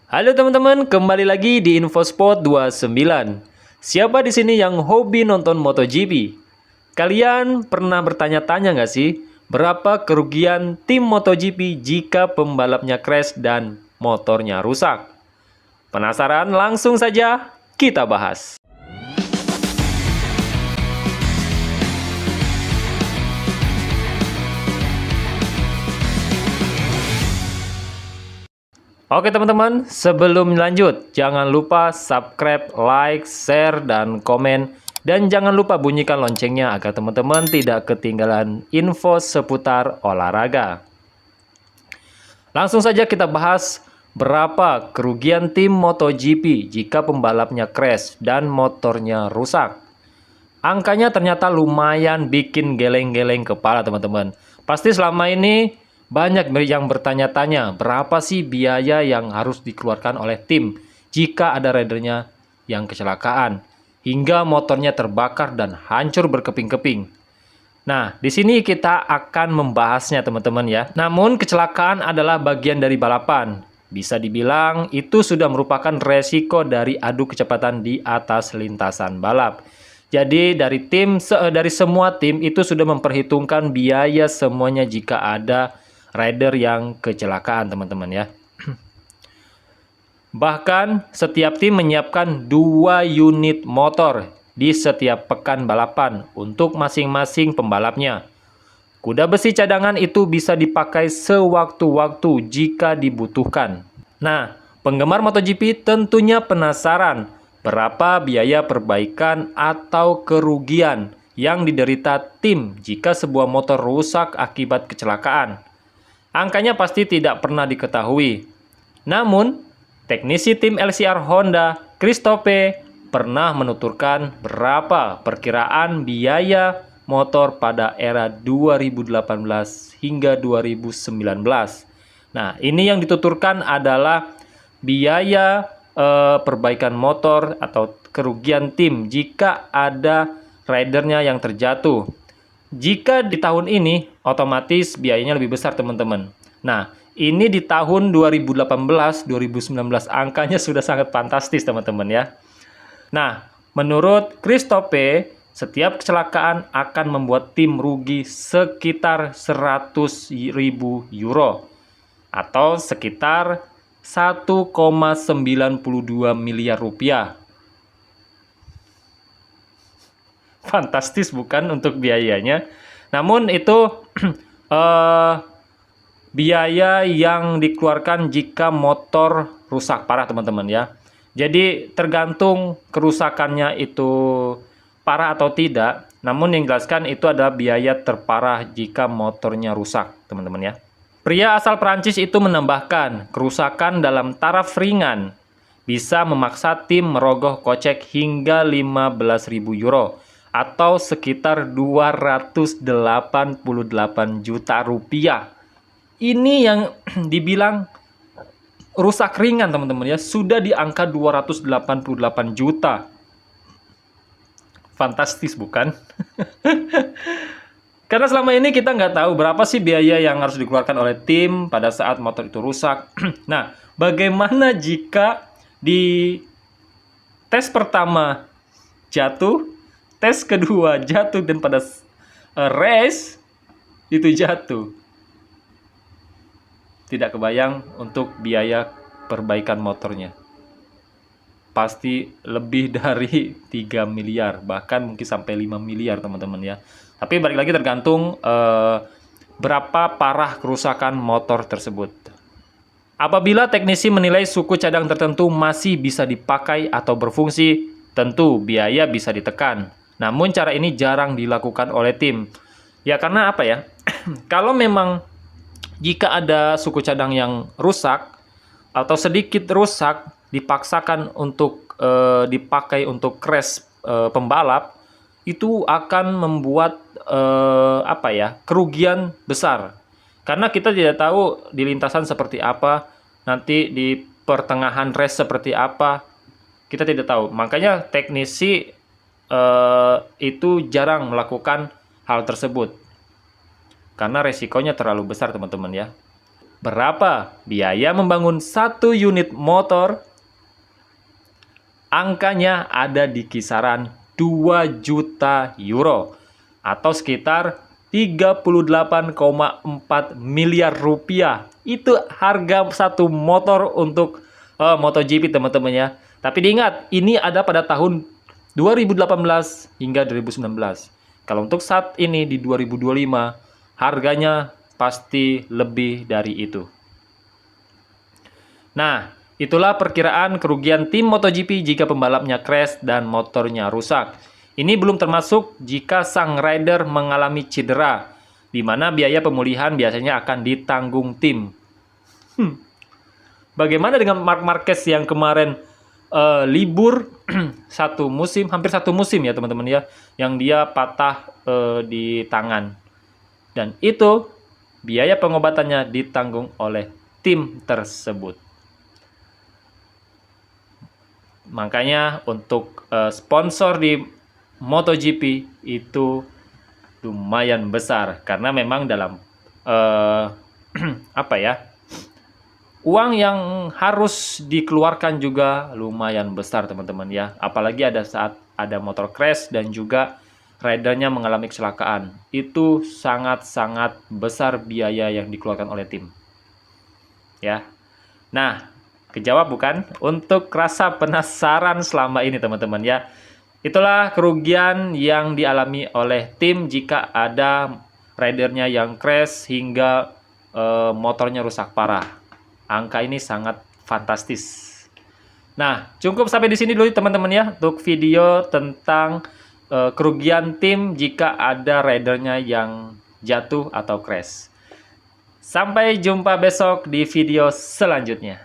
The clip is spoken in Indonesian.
Halo teman-teman, kembali lagi di InfoSpot 29. Siapa di sini yang hobi nonton MotoGP? Kalian pernah bertanya-tanya nggak sih, berapa kerugian tim MotoGP jika pembalapnya crash dan motornya rusak? Penasaran? Langsung saja kita bahas. Oke teman-teman, sebelum lanjut, jangan lupa subscribe, like, share, dan komen. Dan jangan lupa bunyikan loncengnya agar teman-teman tidak ketinggalan info seputar olahraga. Langsung saja kita bahas berapa kerugian tim MotoGP jika pembalapnya crash dan motornya rusak. Angkanya ternyata lumayan bikin geleng-geleng kepala teman-teman. Pasti selama ini banyak yang bertanya-tanya berapa sih biaya yang harus dikeluarkan oleh tim jika ada ridernya yang kecelakaan hingga motornya terbakar dan hancur berkeping-keping. Nah, di sini kita akan membahasnya teman-teman ya. Namun kecelakaan adalah bagian dari balapan. Bisa dibilang itu sudah merupakan resiko dari adu kecepatan di atas lintasan balap. Jadi dari semua tim itu sudah memperhitungkan biaya semuanya jika ada rider yang kecelakaan teman-teman ya. Bahkan setiap tim menyiapkan 2 unit motor di setiap pekan balapan untuk masing-masing pembalapnya. Kuda besi cadangan itu bisa dipakai sewaktu-waktu jika dibutuhkan. Nah, penggemar MotoGP tentunya penasaran berapa biaya perbaikan atau kerugian yang diderita tim jika sebuah motor rusak akibat kecelakaan. Angkanya pasti tidak pernah diketahui. Namun, teknisi tim LCR Honda, Christophe, pernah menuturkan berapa perkiraan biaya motor pada era 2018 hingga 2019. Nah, ini yang dituturkan adalah biaya perbaikan motor atau kerugian tim jika ada ridernya yang terjatuh. Jika di tahun ini, otomatis biayanya lebih besar teman-teman. Nah, ini di tahun 2018-2019 angkanya sudah sangat fantastis teman-teman ya. Nah, menurut Christophe, setiap kecelakaan akan membuat tim rugi sekitar 100.000 euro atau sekitar 1,92 miliar rupiah. Fantastis bukan untuk biayanya? Namun itu biaya yang dikeluarkan jika motor rusak parah teman-teman ya. Jadi tergantung kerusakannya itu parah atau tidak. Namun yang jelaskan itu adalah biaya terparah jika motornya rusak teman-teman ya. Pria asal Prancis itu menambahkan, kerusakan dalam taraf ringan bisa memaksa tim merogoh kocek hingga 15.000 euro atau sekitar 288 juta rupiah. Ini yang dibilang rusak ringan teman-teman ya, sudah di angka 288 juta. Fantastis bukan? Karena selama ini kita nggak tahu berapa sih biaya yang harus dikeluarkan oleh tim pada saat motor itu rusak. Nah, bagaimana jika di tes pertama jatuh, tes kedua jatuh, dan pada race itu jatuh? Tidak kebayang untuk biaya perbaikan motornya. Pasti lebih dari 3 miliar, bahkan mungkin sampai 5 miliar teman-teman ya. Tapi balik lagi tergantung berapa parah kerusakan motor tersebut. Apabila teknisi menilai suku cadang tertentu masih bisa dipakai atau berfungsi, tentu biaya bisa ditekan. Namun cara ini jarang dilakukan oleh tim. Ya karena apa ya? Kalau memang jika ada suku cadang yang rusak atau sedikit rusak, dipaksakan untuk dipakai untuk crash pembalap, itu akan membuat kerugian besar. Karena kita tidak tahu di lintasan seperti apa, nanti di pertengahan race seperti apa, kita tidak tahu. Makanya teknisi itu jarang melakukan hal tersebut. Karena resikonya terlalu besar teman-teman ya. Berapa biaya membangun satu unit motor? Angkanya ada di kisaran 2 juta euro atau sekitar 38,4 miliar rupiah. Itu harga satu motor untuk MotoGP, teman-teman ya. Tapi diingat, ini ada pada tahun 2018 hingga 2019. Kalau untuk saat ini di 2025, harganya pasti lebih dari itu. Nah, itulah perkiraan kerugian tim MotoGP jika pembalapnya crash dan motornya rusak. Ini belum termasuk jika sang rider mengalami cedera, di mana biaya pemulihan biasanya akan ditanggung tim. Bagaimana dengan Marc Marquez yang kemarin libur hampir satu musim ya teman-teman ya, yang dia patah di tangan. Dan itu biaya pengobatannya ditanggung oleh tim tersebut. Makanya untuk sponsor di MotoGP itu lumayan besar karena memang dalam uang yang harus dikeluarkan juga lumayan besar teman-teman ya. Apalagi ada saat ada motor crash dan juga ridernya mengalami kecelakaan. Itu sangat-sangat besar biaya yang dikeluarkan oleh tim. Ya. Nah, kejawab bukan? Untuk rasa penasaran selama ini teman-teman ya. Itulah kerugian yang dialami oleh tim jika ada ridernya yang crash hingga motornya rusak parah. Angka ini sangat fantastis. Nah, cukup sampai di sini dulu teman-teman ya untuk video tentang kerugian tim jika ada ridernya yang jatuh atau crash. Sampai jumpa besok di video selanjutnya.